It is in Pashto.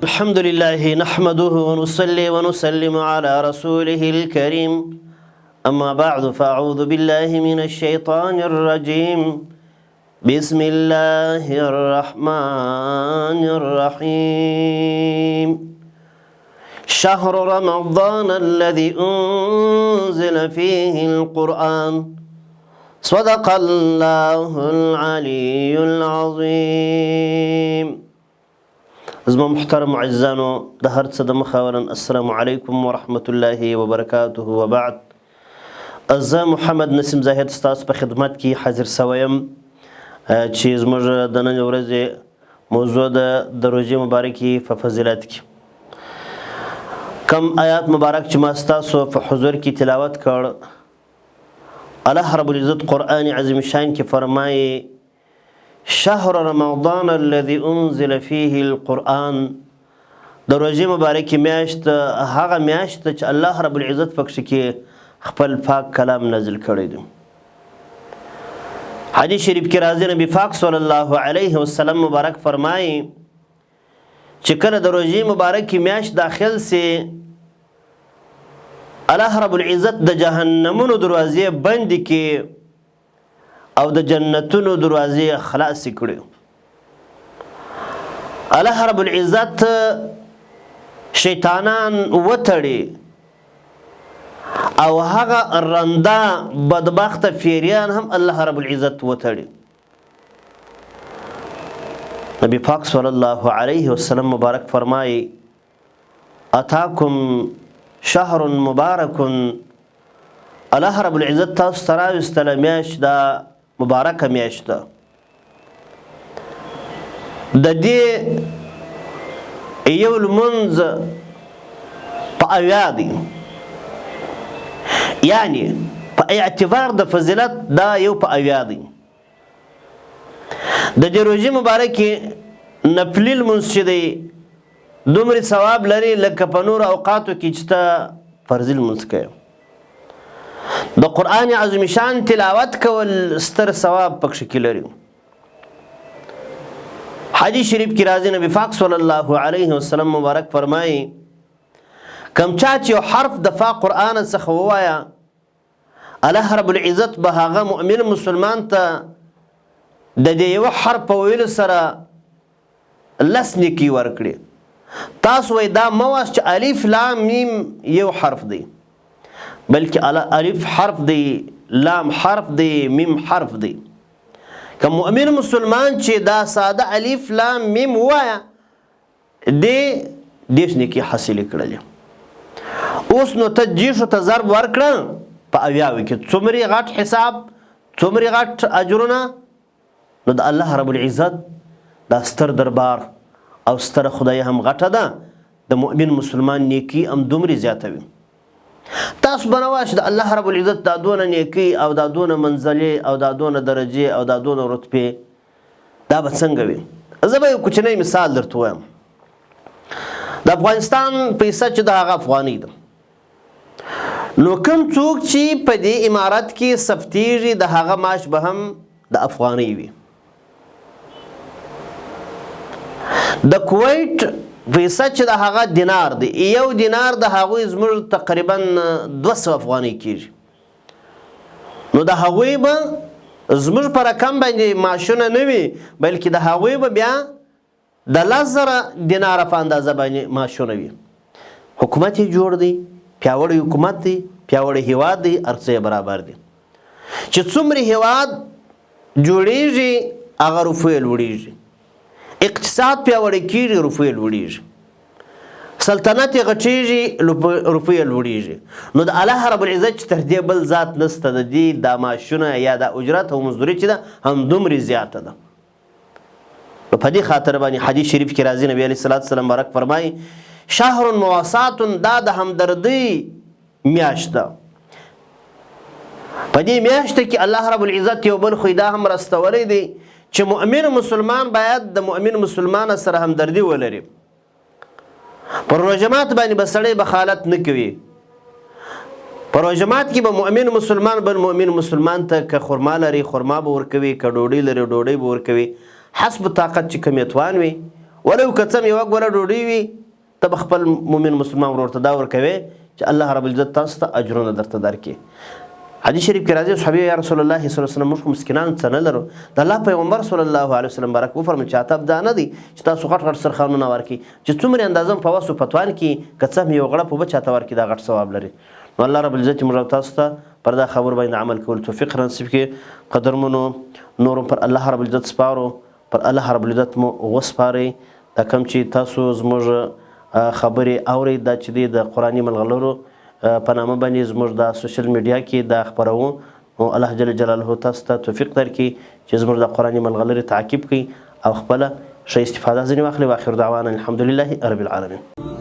الحمد لله نحمده ونصلي ونسلم على رسوله الكريم أما بعد فأعوذ بالله من الشيطان الرجيم بسم الله الرحمن الرحيم شهر رمضان الذي أنزل فيه القرآن صدق الله العلي العظيم. زما محترم عزانو د هر څه د مخاورن السلام علیکم ورحمت الله وبرکاته وبعد. زه محمد نسیم زاهد ستاسو په خدمت کې حاضر سویم چې زموږ د نن ورځې موضوع د روژې مبارکې په فضیلت کې کم آیات مبارک چې ما ستاسو په حضور کې تلاوت کړ، الله رب العزت قرآن عظیم شان کې فرمایي شهر رمضان الذي انزل فيه القرآن. د روژې مبارکې میاشت هغه میاشت چې الله رب العزت پکې کې خپل پاک کلام نازل کړی دی. حدیث شریف کې راځي نبی پاک صلی الله علیه وسلم مبارک فرمایي چې کله د روژې مبارکې میاشت داخل سي الله رب العزت د جهنمونو دروازې بند کړي او د جنتونو دروازې خلاص کړي. الله رب العزت شیطانان وتړي او هغه رنده بدبخت فیریان هم الله رب العزت وتړي. نبی پاک صلی الله علیه وسلم مبارک فرمایي اتاکم شهر مبارک، الله رب العزت تاسو ته راوستله میاشت دا مبارکه میاشت ده. د دې یو لمونځ په اویا دی، یعنی په اعتبار د فضیلت دا یو په اویا دی. د دې روژې مبارکې نفلي لمونځ چې دی دومره ثواب لري لکه په نور اوقاتو کې چې ته فرضي لمونځ کوې. د قرآن عظیم شان تلاوت کول ستر ثواب پکې کې لري. حدیث شریف کې راځي نبی پاک صلی الله علیه وسلم مبارک فرمایي کم چا چې یو حرف د فا قرآن څخه ووایه الله رب العزت به هغه مؤمن مسلمان ته د دې یو حرف په ویلو سره لس نیکي ورکړي. تاسو وایي دا مه وایاست چې الف لام میم یو حرف دی، بلکې الف حرف دی، لام حرف دی، میم حرف دی. که مؤمن مسلمان چې دا ساده الف لام میم وایا دی دیش نیکی حاصل کړل. اوس نو ته دیشو ته ضرب ورکړه په اویاوي کې څومره غټ حساب څومره غټ اجرونه. نو د الله رب العزت دا ستر دربار او ستر خدای هم غټه ده، د مؤمن مسلمان نیکی هم دومره زیاته وي. تاسو بنواش د الله رب العزت دا دونه نیکی او دا دونه منزلې او دا دونه درجې او دا دونه رتبې دا به څنګه وي؟ زه به یو کوچنی مثال درته وایم. د افغانستان پیسه چې د هغه افغانۍ ده، نو کوم څوک چې په دې امارت کې سفتیږي د هغه معاش به هم د افغانۍ وي. د کویت پیسه چې د هغه دینار دی، یو دینار د هغوی زموږ تقریبا 200 افغانۍ کېږي. نو د هغوی به زموږ په رقم باندې معاشونه نه وي، بلکې د هغوی به بیا د 10,000 دیناره په اندازه باندې معاشونه وي. حکومت یې جوړ دی، پیاوړی حکومت دی، پیاوړی هیواد دی، هر څه برابر دی. چې څومره هیواد جوړیږي هغه روپۍ لوړیږي، اقتصاد پیاوړی کېږي روپۍ لوړیږي، سلطنت یې غټیږي روپۍ لوړیږي. نو د الله رب العزت چې تر دې بل ذات نسته، د دې دا معاشونه یا د اجرت او مزدوري چې ده هم دومره زیاته ده. نو په دې خاطر باندې حدیث شریف کې راځي نبی علیه الصلاۃ والسلام مبارک فرمایي شهر مواسات دا د همدردۍ میاشت ده. په دې میاشت کې الله رب العزت یو بل خو دا هم رستولی دی چې مؤمن مسلمان باید د مؤمن مسلمان سره همدردي ولري. پر روژمات باندې به سړی بخالت نه کوي. پر روژمات کې به مؤمن مسلمان بل مؤمن مسلمان ته که خرما لري خرما به ورکوي، که ډوډۍ لري ډوډۍ به ورکوي، حسب طاقت چې کمیتوان وي ولو که څه یوه ګوله ډوډۍ وي ته به خپل مؤمن مسلمان ورور ته دا ورکوې چې الله رب العزت تاسو ته اجرونه درته درکړي. حدیث شریف کې راځي صحابي یا رسول الله صلی الله علیه وسلم موږ مسکینان څه نه لرو. د الله پیغمبر صلی الله علیه وسلم بارک وفرمایي چې عتب دا نه دی چې تاسو غټ غټ سرخانونه ورکړي چې څومره اندازه په وسو پتوان کې که څه یو غړپ وبه چاته ورکړي دا غټ ثواب لري. نو الله رب العزت موږ تاسو ته پر دا خبر باندې عمل کول توفیق رانصیب کړي. قدرمنو نورم پر الله رب العزت سپارو، پر الله رب العزت مو وسپارئ. دا کوم چې تاسو زموږ خبرې اورئ دا چې دی د قرآني ملغلرو په نامه باندې زموږ د سوشل میډیا کې دا خپروو. نو الله جل جلاله تاسو ته توفیق درکړي چې زموږ د قرآني ملغلرې تعقیب کړئ او خپله ښه استفاده ځینې واخلئ. واخر دعوانا الحمدلله رب العالمین.